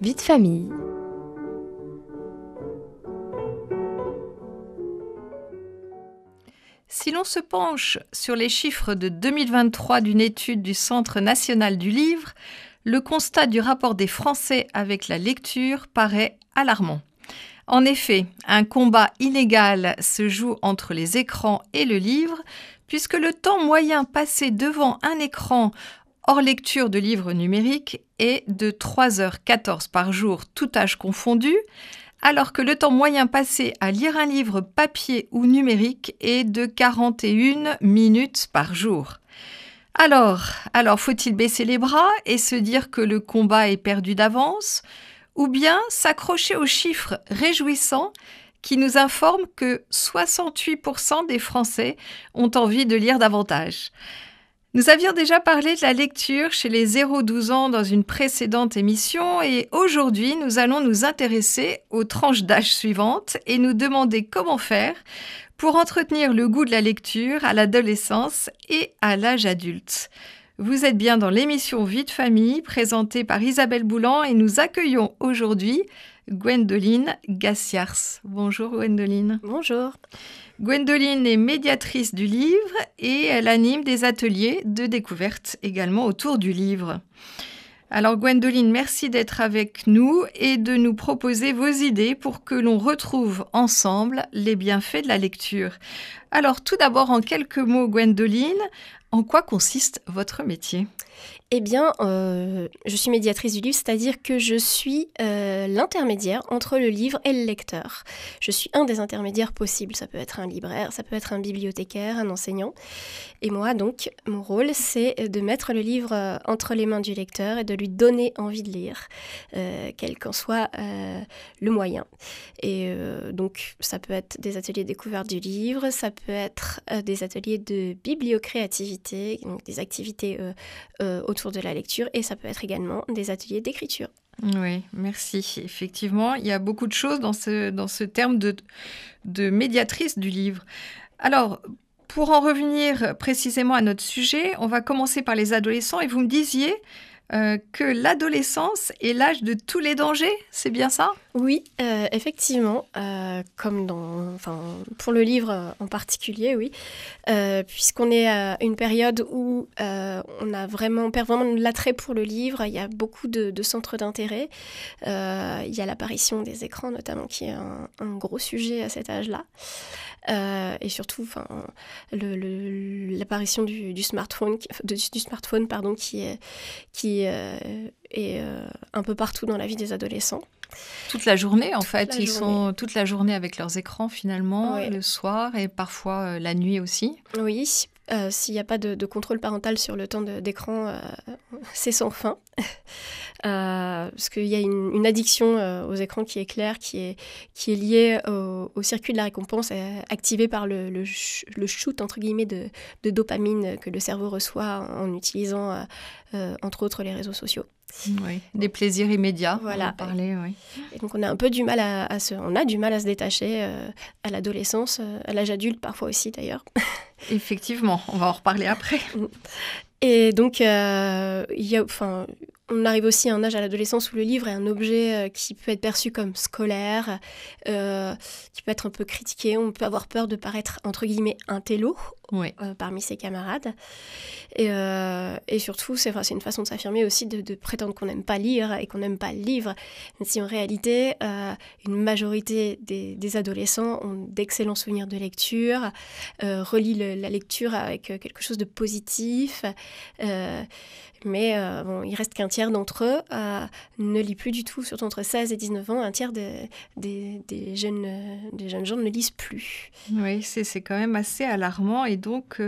Vie de famille. Si l'on se penche sur les chiffres de 2023 d'une étude du Centre national du livre, le constat du rapport des Français avec la lecture paraît alarmant. En effet, un combat inégal se joue entre les écrans et le livre, puisque le temps moyen passé devant un écran hors lecture de livres numériques est de 3h14 par jour, tout âge confondu, alors que le temps moyen passé à lire un livre papier ou numérique est de 41 minutes par jour. Alors, faut-il baisser les bras et se dire que le combat est perdu d'avance, ou bien s'accrocher aux chiffres réjouissants qui nous informent que 68% des Français ont envie de lire davantage? Nous avions déjà parlé de la lecture chez les 0-12 ans dans une précédente émission et aujourd'hui, nous allons nous intéresser aux tranches d'âge suivantes et nous demander comment faire pour entretenir le goût de la lecture à l'adolescence et à l'âge adulte. Vous êtes bien dans l'émission Vie de famille présentée par Isabelle Boulan et nous accueillons aujourd'hui Gwendoline Gassiars. Bonjour Gwendoline. Bonjour. Gwendoline est médiatrice du livre et elle anime des ateliers de découverte également autour du livre. Alors Gwendoline, merci d'être avec nous et de nous proposer vos idées pour que l'on retrouve ensemble les bienfaits de la lecture. Alors tout d'abord en quelques mots Gwendoline, en quoi consiste votre métier ? Eh bien, je suis médiatrice du livre, c'est-à-dire que je suis l'intermédiaire entre le livre et le lecteur. Je suis un des intermédiaires possibles. Ça peut être un libraire, ça peut être un bibliothécaire, un enseignant. Et moi, donc, mon rôle, c'est de mettre le livre entre les mains du lecteur et de lui donner envie de lire, quel qu'en soit le moyen. Et donc, ça peut être des ateliers de découverte du livre, ça peut être des ateliers de bibliocréativité, donc des activités autour de la lecture, et ça peut être également des ateliers d'écriture. Oui, merci. Effectivement, il y a beaucoup de choses dans ce terme de médiatrice du livre. Alors, pour en revenir précisément à notre sujet, on va commencer par les adolescents et vous me disiez que l'adolescence est l'âge de tous les dangers, c'est bien ça ? Oui, effectivement, comme pour le livre en particulier, oui, puisqu'on est à une période où on perd vraiment l'attrait pour le livre, il y a beaucoup de centres d'intérêt, il y a l'apparition des écrans notamment qui est un gros sujet à cet âge-là. Et surtout l'apparition du smartphone qui est un peu partout dans la vie des adolescents. Toute la journée, en fait. Ils sont toute la journée avec leurs écrans, finalement, oui. Le soir et parfois la nuit aussi. Oui, s'il n'y a pas de contrôle parental sur le temps d'écran, c'est sans fin. Parce qu'il y a une addiction aux écrans qui est claire, qui est liée au circuit de la récompense, activé par le shoot, entre guillemets, de dopamine que le cerveau reçoit en utilisant, entre autres, les réseaux sociaux. Oui, des plaisirs immédiats, voilà. On en parlait, oui. Et donc on a un peu du mal on a du mal à se détacher à l'adolescence, à l'âge adulte parfois aussi d'ailleurs. Effectivement, on va en reparler après. Et donc on arrive aussi à un âge à l'adolescence où le livre est un objet qui peut être perçu comme scolaire, qui peut être un peu critiqué. On peut avoir peur de paraître, entre guillemets, intello oui. Parmi ses camarades. Et surtout, c'est une façon de s'affirmer aussi, de prétendre qu'on n'aime pas lire et qu'on n'aime pas le livre. Même si en réalité, une majorité des adolescents ont d'excellents souvenirs de lecture, relient la lecture avec quelque chose de positif. Mais il reste qu'un tiers d'entre eux ne lit plus du tout, surtout entre 16 et 19 ans. Un tiers des jeunes gens ne lisent plus. Oui, c'est quand même assez alarmant et donc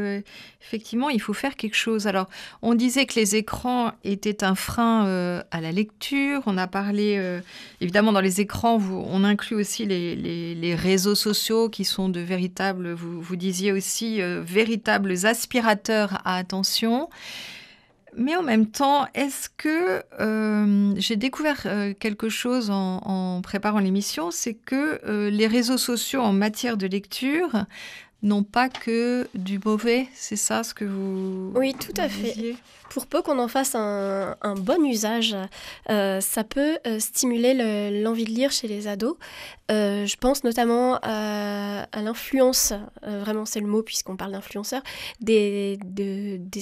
effectivement, il faut faire quelque chose. Alors, on disait que les écrans étaient un frein à la lecture. On a parlé, évidemment, dans les écrans, on inclut aussi les réseaux sociaux qui sont de véritables, vous disiez aussi, véritables aspirateurs à attention. Mais en même temps, est-ce que j'ai découvert quelque chose en préparant l'émission, c'est que les réseaux sociaux en matière de lecture non pas que du mauvais, c'est ça ce que vous... Oui, tout à fait. disiez ? Pour peu qu'on en fasse un bon usage, ça peut stimuler l'envie de lire chez les ados. Je pense notamment à l'influence, vraiment c'est le mot puisqu'on parle d'influenceurs, des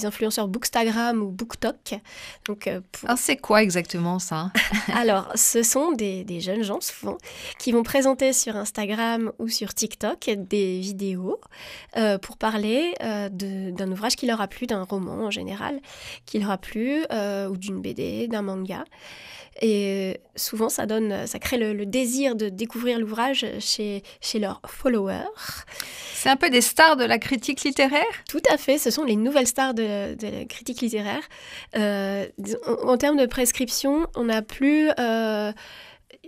influenceurs Bookstagram ou BookTok. Donc, Alors c'est quoi exactement ça ? Alors, ce sont des jeunes gens souvent qui vont présenter sur Instagram ou sur TikTok des vidéos pour parler d'un ouvrage qui leur a plu, d'un roman en général, qui leur a plu, ou d'une BD, d'un manga. Et souvent, ça crée le désir de découvrir l'ouvrage chez leurs followers. C'est un peu des stars de la critique littéraire ? Tout à fait, ce sont les nouvelles stars de la critique littéraire. En termes de prescription, on n'a plus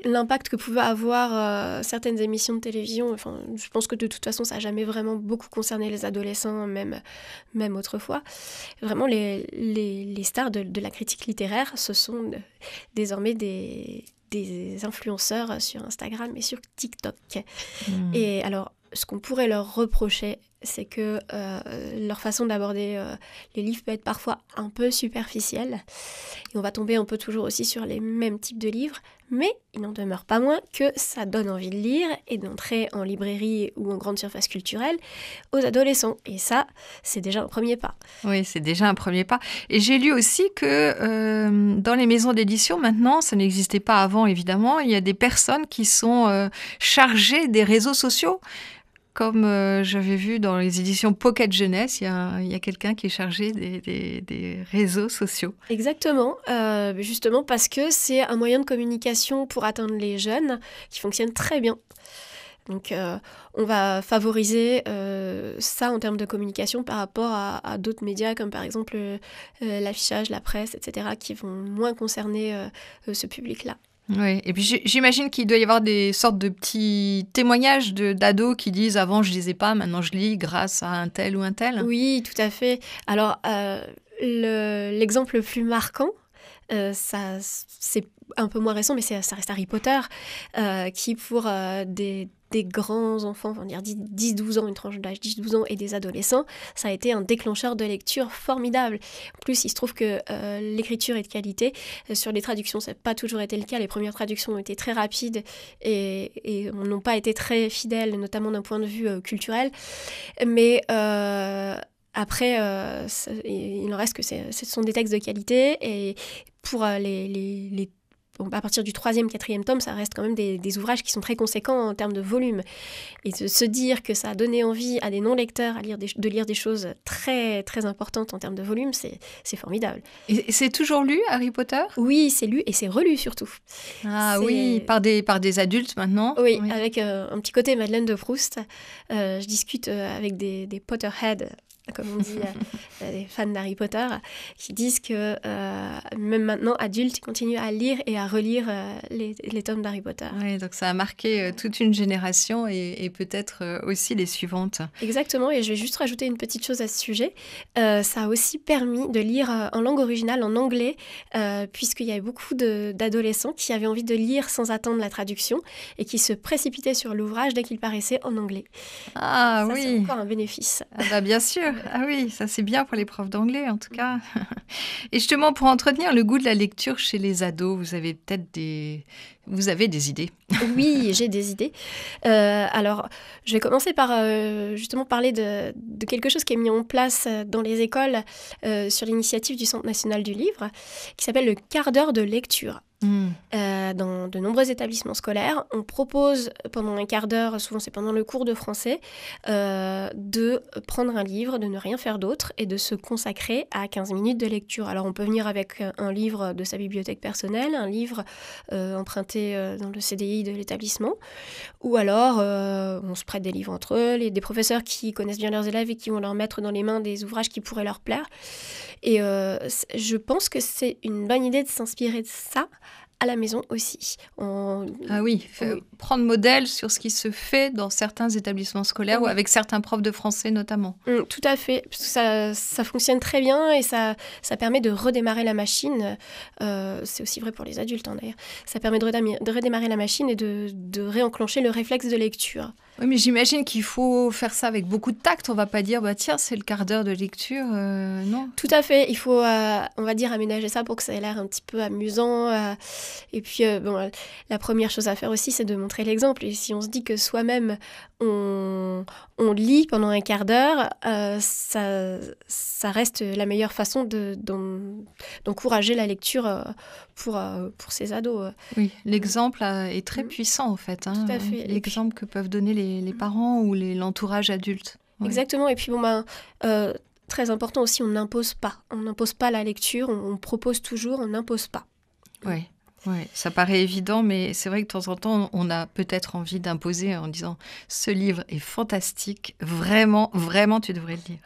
l'impact que pouvaient avoir certaines émissions de télévision. Enfin, je pense que de toute façon, ça n'a jamais vraiment beaucoup concerné les adolescents, même autrefois. Vraiment, les stars de la critique littéraire, ce sont désormais des influenceurs sur Instagram et sur TikTok. Et alors, ce qu'on pourrait leur reprocher, c'est que leur façon d'aborder les livres peut être parfois un peu superficielle. Et on va tomber un peu toujours aussi sur les mêmes types de livres, mais il n'en demeure pas moins que ça donne envie de lire et d'entrer en librairie ou en grande surface culturelle aux adolescents. Et ça, c'est déjà un premier pas. Oui, c'est déjà un premier pas. Et j'ai lu aussi que dans les maisons d'édition, maintenant, ça n'existait pas avant, évidemment, il y a des personnes qui sont chargées des réseaux sociaux. Comme j'avais vu dans les éditions Pocket Jeunesse, il y a quelqu'un qui est chargé des réseaux sociaux. Exactement, justement parce que c'est un moyen de communication pour atteindre les jeunes qui fonctionne très bien. Donc on va favoriser ça en termes de communication par rapport à d'autres médias comme par exemple l'affichage, la presse, etc. qui vont moins concerner ce public-là. Oui, et puis j'imagine qu'il doit y avoir des sortes de petits témoignages d'ados qui disent « avant je lisais pas, maintenant je lis grâce à un tel ou un tel ». Oui, tout à fait. Alors l'exemple le plus marquant, ça c'est un peu moins récent, mais ça reste Harry Potter, qui pour des grands enfants, on va dire 10-12 ans, une tranche d'âge 10-12 ans et des adolescents, ça a été un déclencheur de lecture formidable. En plus, il se trouve que l'écriture est de qualité. Sur les traductions, ça n'a pas toujours été le cas. Les premières traductions ont été très rapides et n'ont pas été très fidèles, notamment d'un point de vue culturel. Mais après, il en reste que ce sont des textes de qualité et pour à partir du 3e, 4e tome, ça reste quand même des ouvrages qui sont très conséquents en termes de volume. Et de se dire que ça a donné envie à des non-lecteurs de lire des choses très, très importantes en termes de volume, c'est formidable. Et c'est toujours lu, Harry Potter ? Oui, c'est lu et c'est relu surtout. Oui, par des adultes maintenant. Oui, avec un petit côté Madeleine de Proust. Je discute avec des Potterheads, comme on dit, les fans d'Harry Potter, qui disent que même maintenant, adultes, ils continuent à lire et à relire les tomes d'Harry Potter. Oui, donc ça a marqué toute une génération et peut-être aussi les suivantes. Exactement, et je vais juste rajouter une petite chose à ce sujet. Ça a aussi permis de lire en langue originale, en anglais, puisqu'il y avait beaucoup d'adolescents qui avaient envie de lire sans attendre la traduction et qui se précipitaient sur l'ouvrage dès qu'il paraissait en anglais. Ah ça, oui, c'est encore un bénéfice. Ah bah bien sûr. Ah oui, ça c'est bien pour les profs d'anglais en tout cas. Et justement, pour entretenir le goût de la lecture chez les ados, vous avez des idées. Oui, j'ai des idées. Alors, je vais commencer par justement parler de quelque chose qui est mis en place dans les écoles sur l'initiative du Centre national du livre, qui s'appelle le quart d'heure de lecture. Dans de nombreux établissements scolaires, on propose pendant un quart d'heure, souvent c'est pendant le cours de français, de prendre un livre, de ne rien faire d'autre et de se consacrer à 15 minutes de lecture. Alors on peut venir avec un livre de sa bibliothèque personnelle, un livre emprunté dans le CDI de l'établissement, ou alors on se prête des livres entre eux, des professeurs qui connaissent bien leurs élèves et qui vont leur mettre dans les mains des ouvrages qui pourraient leur plaire. Et je pense que c'est une bonne idée de s'inspirer de ça à la maison aussi. Prendre modèle sur ce qui se fait dans certains établissements scolaires ou avec certains profs de français notamment. Tout à fait, parce que ça fonctionne très bien et ça permet de redémarrer la machine. C'est aussi vrai pour les adultes d'ailleurs. Ça permet de redémarrer la machine et de réenclencher le réflexe de lecture. Oui, mais j'imagine qu'il faut faire ça avec beaucoup de tact. On ne va pas dire, bah, tiens, c'est le quart d'heure de lecture. Non. Tout à fait. Il faut, on va dire, aménager ça pour que ça ait l'air un petit peu amusant. Et puis, la première chose à faire aussi, c'est de montrer l'exemple. Et si on se dit que soi-même, on lit pendant un quart d'heure, ça reste la meilleure façon d'encourager la lecture pour ces ados. Oui, l'exemple est très puissant, en fait. Hein, tout à fait. L'exemple que peuvent donner les parents ou l'entourage adulte. Ouais. Exactement. Et puis, très important aussi, on n'impose pas. On n'impose pas la lecture, on propose toujours, on n'impose pas. Oui. Ouais, ça paraît évident, mais c'est vrai que de temps en temps, on a peut-être envie d'imposer en disant « ce livre est fantastique, vraiment, vraiment, tu devrais le lire ».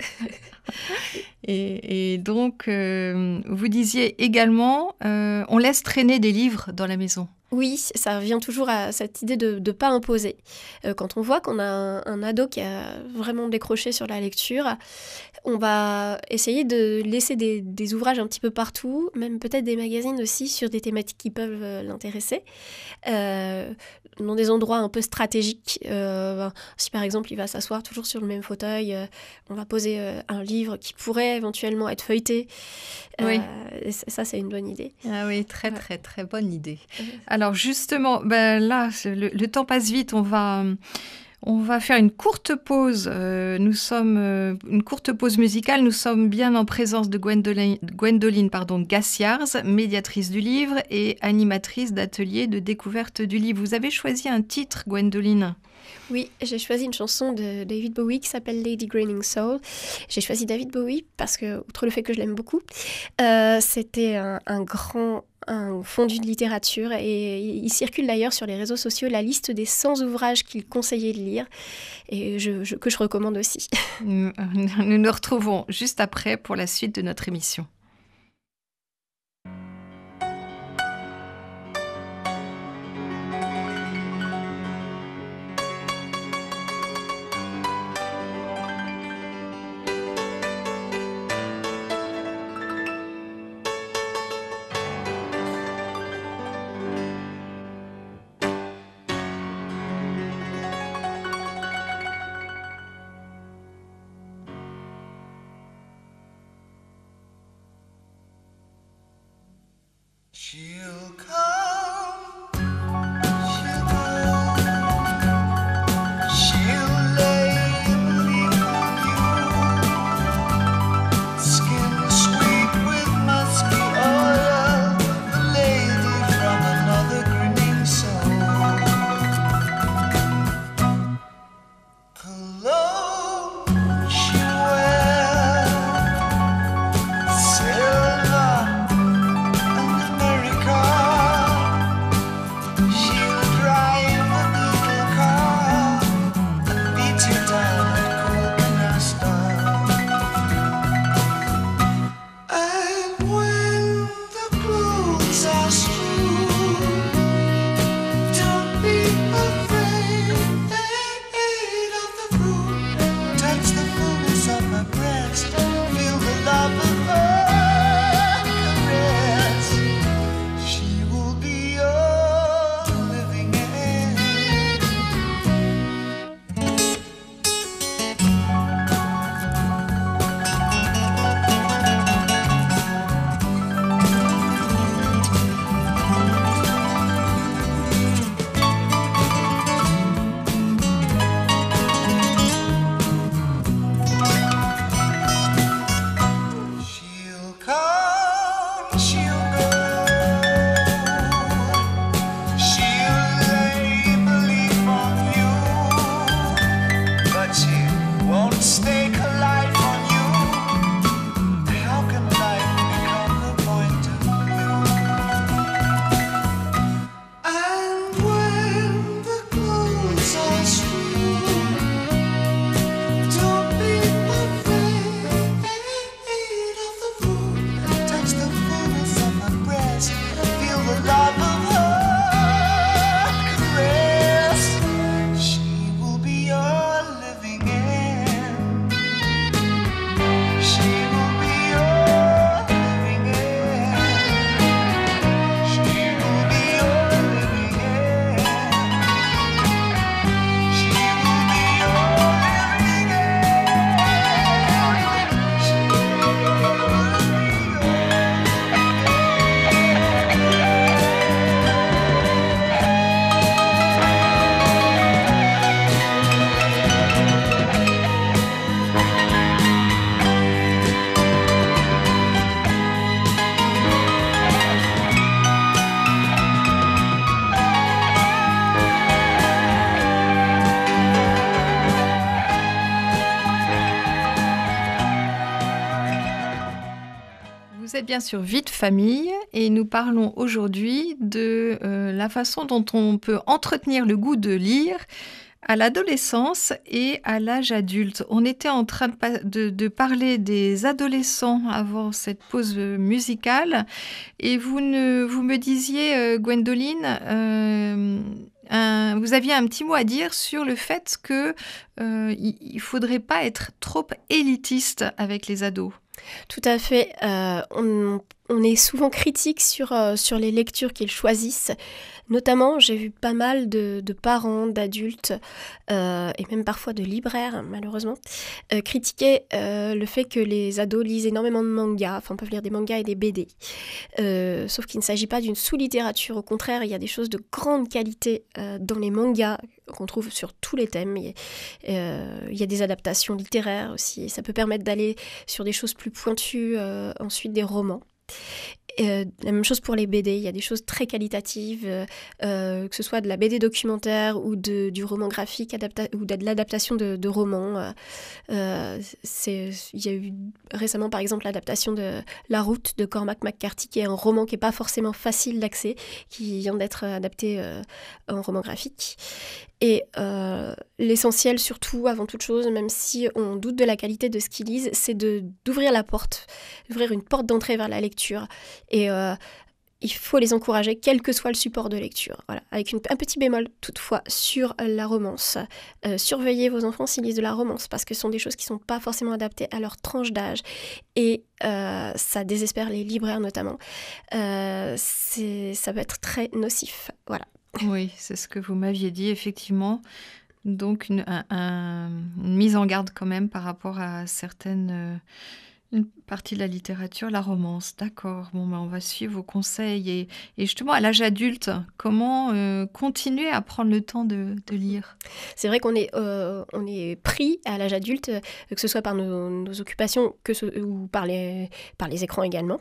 Et donc, vous disiez également, on laisse traîner des livres dans la maison. Oui, ça revient toujours à cette idée de ne pas imposer. Quand on voit qu'on a un ado qui a vraiment décroché sur la lecture, on va essayer de laisser des ouvrages un petit peu partout, même peut-être des magazines aussi sur des thématiques qui peuvent l'intéresser, dans des endroits un peu stratégiques. Si par exemple il va s'asseoir toujours sur le même fauteuil, on va poser un livre qui pourrait éventuellement être feuilleté. Oui. Et ça, c'est une bonne idée. Ah oui, très, très, très bonne idée. Alors justement, là, le temps passe vite, on va faire une courte pause. Une courte pause musicale. Nous sommes bien en présence de Gwendoline Gassiars, médiatrice du livre et animatrice d'ateliers de découverte du livre. Vous avez choisi un titre, Gwendoline ? Oui, j'ai choisi une chanson de David Bowie qui s'appelle Lady Graining Soul. J'ai choisi David Bowie parce que, outre le fait que je l'aime beaucoup, c'était un fondu de littérature et il circule d'ailleurs sur les réseaux sociaux la liste des 100 ouvrages qu'il conseillait de lire et que je recommande aussi. Nous nous retrouvons juste après pour la suite de notre émission. bien sur Vie de famille et nous parlons aujourd'hui de la façon dont on peut entretenir le goût de lire à l'adolescence et à l'âge adulte. On était en train de parler des adolescents avant cette pause musicale et vous me disiez, Gwendoline, vous aviez un petit mot à dire sur le fait que il faudrait pas être trop élitiste avec les ados. Tout à fait. On est souvent critique sur les lectures qu'ils choisissent. Notamment, j'ai vu pas mal de parents, d'adultes et même parfois de libraires, malheureusement, critiquer le fait que les ados lisent énormément de mangas, enfin peuvent lire des mangas et des BD. Sauf qu'il ne s'agit pas d'une sous-littérature. Au contraire, il y a des choses de grande qualité dans les mangas qu'on trouve sur tous les thèmes. Il y a des adaptations littéraires aussi. Ça peut permettre d'aller sur des choses plus pointues, ensuite des romans. La même chose pour les BD, il y a des choses très qualitatives, que ce soit de la BD documentaire ou du roman graphique ou de l'adaptation de romans. Il y a eu récemment par exemple l'adaptation de La Route de Cormac McCarthy, qui est un roman qui n'est pas forcément facile d'accès, qui vient d'être adapté en roman graphique. Et l'essentiel surtout, avant toute chose, même si on doute de la qualité de ce qu'ils lisent, c'est d'ouvrir la porte, d'ouvrir une porte d'entrée vers la lecture. Et il faut les encourager, quel que soit le support de lecture. Voilà. Avec un petit bémol toutefois sur la romance. Surveillez vos enfants s'ils lisent de la romance, parce que ce sont des choses qui ne sont pas forcément adaptées à leur tranche d'âge. Et ça désespère les libraires notamment. Ça peut être très nocif. Voilà. Oui, c'est ce que vous m'aviez dit, effectivement. Donc, une mise en garde quand même par rapport à une partie de la littérature, la romance. D'accord, bon, on va suivre vos conseils. Et justement, à l'âge adulte, comment continuer à prendre le temps de lire ? C'est vrai qu'on est pris à l'âge adulte, que ce soit par nos occupations ou par les écrans également.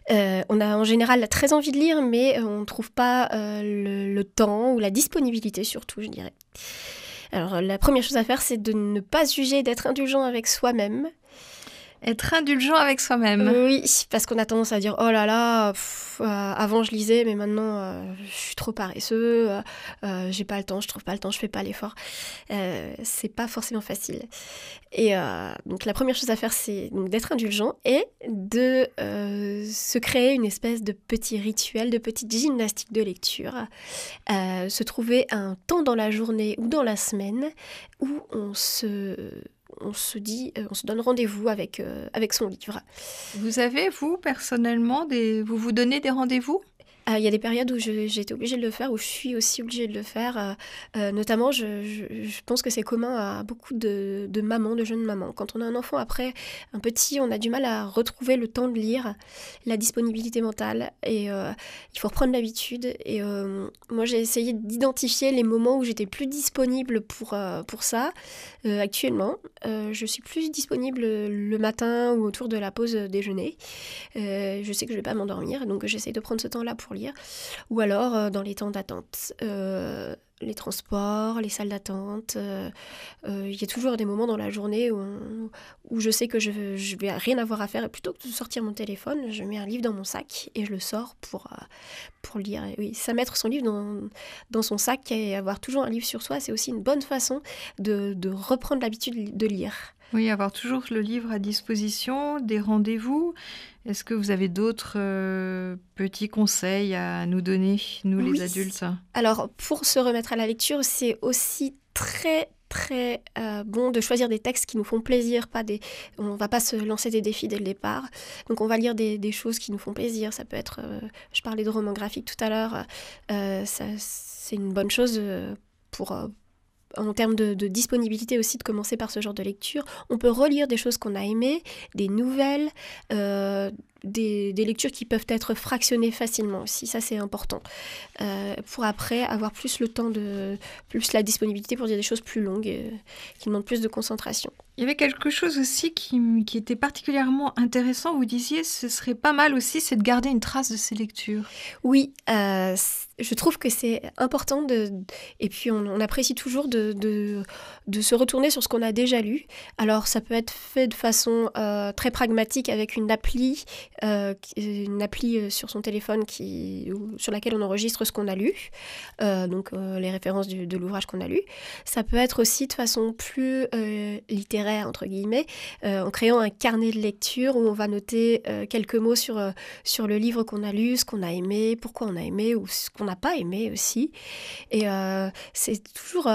On a en général très envie de lire, mais on ne trouve pas le temps ou la disponibilité surtout, je dirais. Alors la première chose à faire, c'est de ne pas se juger, d'être indulgent avec soi-même. Être indulgent avec soi-même. Oui, parce qu'on a tendance à dire « Oh là là, avant je lisais, mais maintenant je suis trop paresseux, j'ai pas le temps, je trouve pas le temps, je fais pas l'effort. » C'est pas forcément facile. Et donc la première chose à faire, c'est donc d'être indulgent et de se créer une espèce de petit rituel, de petite gymnastique de lecture. Se trouver un temps dans la journée ou dans la semaine où on se donne rendez-vous avec son livre. Vous avez, vous, personnellement, vous vous donnez des rendez-vous ? Il y a des périodes où j'ai été obligée de le faire, où je suis aussi obligée de le faire. Notamment, je pense que c'est commun à beaucoup de mamans, de jeunes mamans. Quand on a un enfant après un petit, on a du mal à retrouver le temps de lire, la disponibilité mentale. Et il faut reprendre l'habitude. Et moi, j'ai essayé d'identifier les moments où j'étais plus disponible pour ça. Actuellement, je suis plus disponible le matin ou autour de la pause déjeuner. Je sais que je ne vais pas m'endormir, donc j'essaie de prendre ce temps-là pour lire. Ou alors dans les temps d'attente, les transports, les salles d'attente. Il y a toujours des moments dans la journée où je sais que je vais rien avoir à faire. Et plutôt que de sortir mon téléphone, je mets un livre dans mon sac et je le sors pour lire. Et oui, ça, mettre son livre dans son sac et avoir toujours un livre sur soi, c'est aussi une bonne façon de reprendre l'habitude de lire. Oui, avoir toujours le livre à disposition, des rendez-vous. Est-ce que vous avez d'autres petits conseils à nous donner, nous les adultes ? Alors, pour se remettre à la lecture, c'est aussi très très bon de choisir des textes qui nous font plaisir, on ne va pas se lancer des défis dès le départ. Donc on va lire des choses qui nous font plaisir. Ça peut être, je parlais de romans graphiques tout à l'heure, c'est une bonne chose en termes de disponibilité aussi, de commencer par ce genre de lecture. On peut relire des choses qu'on a aimées, des nouvelles, des lectures qui peuvent être fractionnées facilement aussi. Ça, c'est important. Pour après avoir plus le temps, plus la disponibilité pour dire des choses plus longues, qui demandent plus de concentration. Il y avait quelque chose aussi qui était particulièrement intéressant. Vous disiez, ce serait pas mal aussi, c'est de garder une trace de ces lectures. Oui, je trouve que c'est important et puis on apprécie toujours de se retourner sur ce qu'on a déjà lu. Alors ça peut être fait de façon très pragmatique avec une appli une appli sur son téléphone sur laquelle on enregistre ce qu'on a lu, donc les références de l'ouvrage qu'on a lu. Ça peut être aussi de façon plus littéraire, entre guillemets, en créant un carnet de lecture où on va noter quelques mots sur le livre qu'on a lu, ce qu'on a aimé, pourquoi on a aimé ou ce qu'on n'a pas aimé aussi. Et c'est toujours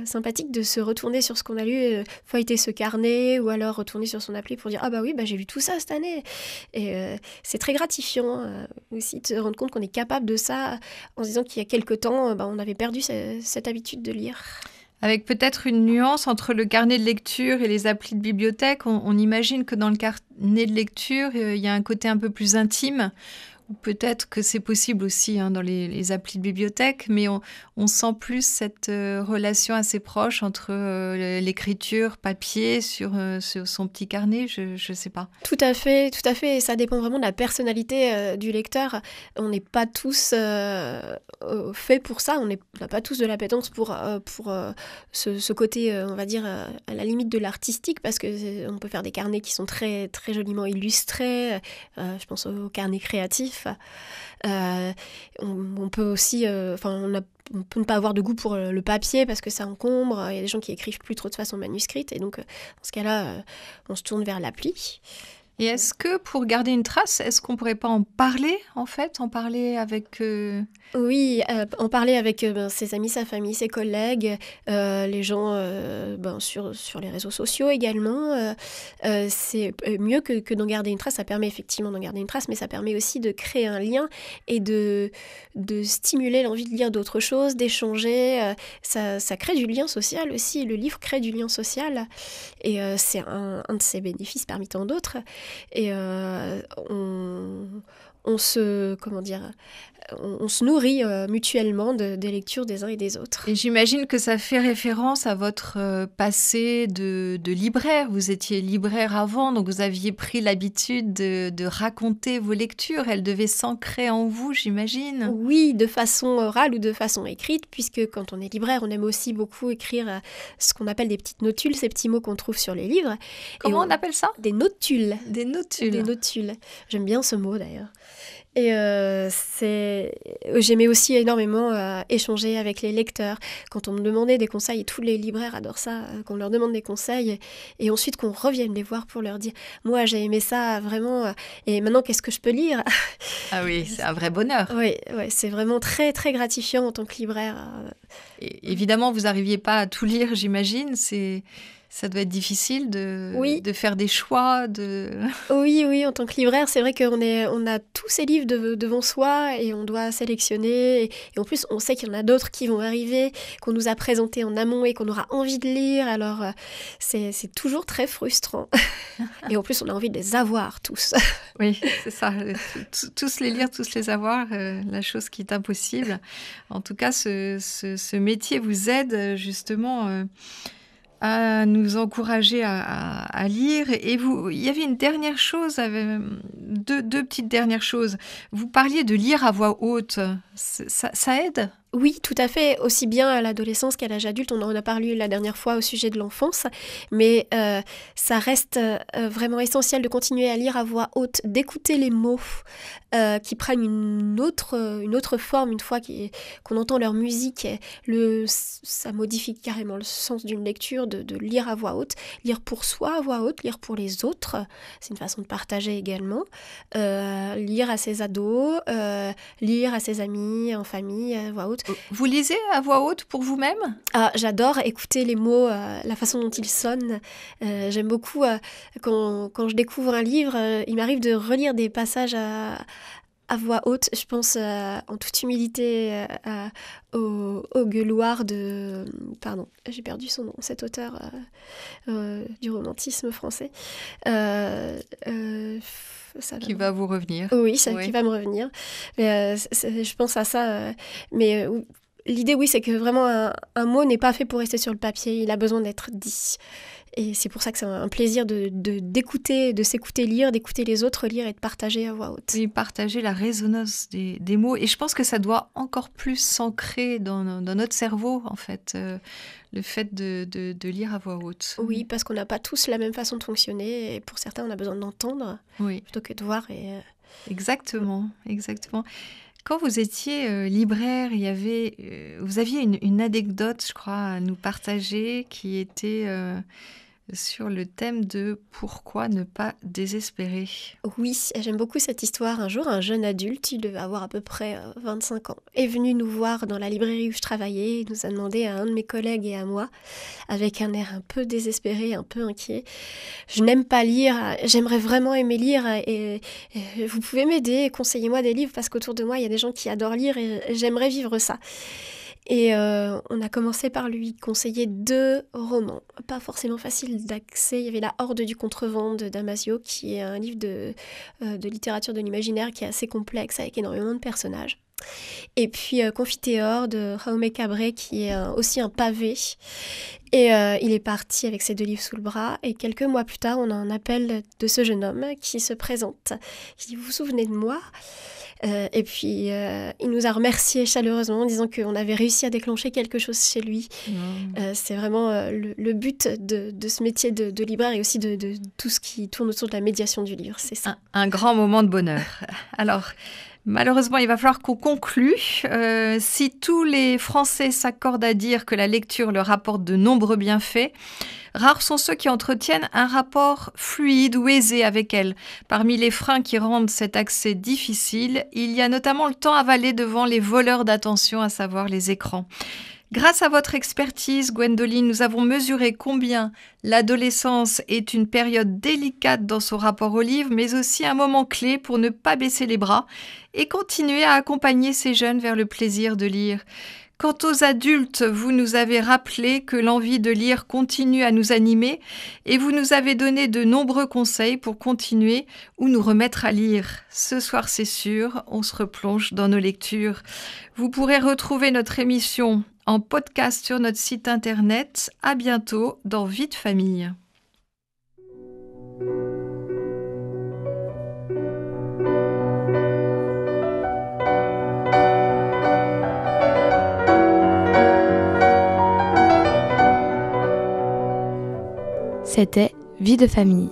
sympathique de se retourner sur ce qu'on a lu, feuilleter ce carnet ou alors retourner sur son appli pour dire « Ah bah oui, j'ai lu tout ça cette année !» Et c'est très gratifiant aussi de se rendre compte qu'on est capable de ça en se disant qu'il y a quelque temps, on avait perdu cette habitude de lire. Avec peut-être une nuance entre le carnet de lecture et les applis de bibliothèque. On imagine que dans le carnet de lecture, il y a un côté un peu plus intime. Ou peut-être que c'est possible aussi dans les applis de bibliothèque, mais on sent plus cette relation assez proche entre l'écriture papier sur son petit carnet, je ne sais pas. Tout à fait, et ça dépend vraiment de la personnalité du lecteur. On n'est pas tous faits pour ça, on n'a pas tous de l'appétence pour ce côté, on va dire, à la limite de l'artistique, parce qu'on peut faire des carnets qui sont très, très joliment illustrés, je pense aux carnets créatifs. On peut aussi, on peut ne pas avoir de goût pour le papier parce que ça encombre. Il y a des gens qui écrivent plus trop de façon manuscrite et donc dans ce cas-là, on se tourne vers l'appli. Et est-ce que pour garder une trace, est-ce qu'on pourrait pas en parler avec... Oui, en parler avec ses amis, sa famille, ses collègues, les gens sur les réseaux sociaux également. C'est mieux que d'en garder une trace. Ça permet effectivement d'en garder une trace, mais ça permet aussi de créer un lien et de stimuler l'envie de lire d'autres choses, d'échanger. Ça crée du lien social aussi. Le livre crée du lien social et c'est un de ses bénéfices parmi tant d'autres. Et on se nourrit mutuellement des lectures des uns et des autres. Et j'imagine que ça fait référence à votre passé de libraire. Vous étiez libraire avant, donc vous aviez pris l'habitude de raconter vos lectures. Elles devaient s'ancrer en vous, j'imagine. Oui, de façon orale ou de façon écrite, puisque quand on est libraire, on aime aussi beaucoup écrire ce qu'on appelle des petites notules, ces petits mots qu'on trouve sur les livres. Comment on appelle ça ? Des notules. Des notules. Des notules. J'aime bien ce mot d'ailleurs. Et j'aimais aussi énormément échanger avec les lecteurs. Quand on me demandait des conseils, et tous les libraires adorent ça, qu'on leur demande des conseils, et ensuite qu'on revienne les voir pour leur dire « Moi, j'ai aimé ça, vraiment, et maintenant, qu'est-ce que je peux lire ?» Ah oui, c'est un vrai bonheur. Oui, c'est vraiment très, très gratifiant en tant que libraire. Et évidemment, vous n'arriviez pas à tout lire, j'imagine. Ça doit être difficile de faire des choix. Oui, en tant que libraire, c'est vrai qu'on a tous ces livres devant soi et on doit sélectionner. Et en plus, on sait qu'il y en a d'autres qui vont arriver, qu'on nous a présentés en amont et qu'on aura envie de lire. Alors, c'est toujours très frustrant. Et en plus, on a envie de les avoir tous. Oui, c'est ça. Tous les lire, tous les avoir, la chose qui est impossible. En tout cas, ce métier vous aide justement... à nous encourager à lire. Et il y avait une dernière chose, deux petites dernières choses. Vous parliez de lire à voix haute. Ça aide ? Oui, tout à fait, aussi bien à l'adolescence qu'à l'âge adulte. On en a parlé la dernière fois au sujet de l'enfance, mais ça reste vraiment essentiel de continuer à lire à voix haute, d'écouter les mots qui prennent une autre forme une fois qu'on entend leur musique. Ça modifie carrément le sens d'une lecture, de lire à voix haute, lire pour soi à voix haute, lire pour les autres. C'est une façon de partager également. Lire à ses ados, lire à ses amis, en famille, à voix haute. Vous lisez à voix haute pour vous-même ? Ah, j'adore écouter les mots, la façon dont ils sonnent. J'aime beaucoup quand je découvre un livre, il m'arrive de relire des passages à voix haute. Je pense en toute humilité au Gueuloir de... Pardon, j'ai perdu son nom, cet auteur du romantisme français. Qui va vous revenir. Oui, qui va me revenir. Je pense à ça. Mais l'idée, oui, c'est que vraiment un mot n'est pas fait pour rester sur le papier. Il a besoin d'être dit. Et c'est pour ça que c'est un plaisir d'écouter, de s'écouter lire, d'écouter les autres lire et de partager à voix haute. Oui, partager la résonance des mots. Et je pense que ça doit encore plus s'ancrer dans notre cerveau, en fait, le fait de lire à voix haute. Oui, parce qu'on n'a pas tous la même façon de fonctionner. Et pour certains, on a besoin d'entendre plutôt que de voir. Exactement. Quand vous étiez libraire, vous aviez une anecdote, je crois, à nous partager qui était sur le thème de pourquoi ne pas désespérer. Oui, j'aime beaucoup cette histoire. Un jour, un jeune adulte, il devait avoir à peu près 25 ans, est venu nous voir dans la librairie où je travaillais. Il nous a demandé à un de mes collègues et à moi, avec un air un peu désespéré, un peu inquiet. Je n'aime pas lire, j'aimerais vraiment aimer lire et vous pouvez m'aider, conseillez-moi des livres parce qu'autour de moi, il y a des gens qui adorent lire et j'aimerais vivre ça. Et on a commencé par lui conseiller 2 romans, pas forcément faciles d'accès. Il y avait La Horde du Contrevent de Damasio, qui est un livre de littérature de l'imaginaire qui est assez complexe, avec énormément de personnages. Et puis Confiteor de Jaume Cabré, qui est aussi un pavé. Et il est parti avec ces 2 livres sous le bras. Et quelques mois plus tard, on a un appel de ce jeune homme qui se présente. Il dit « Vous vous souvenez de moi ?» Et puis, il nous a remerciés chaleureusement en disant qu'on avait réussi à déclencher quelque chose chez lui. C'est vraiment le but de ce métier de libraire et aussi de tout ce qui tourne autour de la médiation du livre, c'est ça. Un grand moment de bonheur. Alors, malheureusement, il va falloir qu'on conclue. Si tous les Français s'accordent à dire que la lecture leur apporte de nombreux bienfaits, rares sont ceux qui entretiennent un rapport fluide ou aisé avec elle. Parmi les freins qui rendent cet accès difficile, il y a notamment le temps avalé devant les voleurs d'attention, à savoir les écrans. Grâce à votre expertise, Gwendoline, nous avons mesuré combien l'adolescence est une période délicate dans son rapport au livre, mais aussi un moment clé pour ne pas baisser les bras et continuer à accompagner ces jeunes vers le plaisir de lire. Quant aux adultes, vous nous avez rappelé que l'envie de lire continue à nous animer et vous nous avez donné de nombreux conseils pour continuer ou nous remettre à lire. Ce soir, c'est sûr, on se replonge dans nos lectures. Vous pourrez retrouver notre émission en podcast sur notre site internet. À bientôt dans Vie de famille. C'était Vie de famille.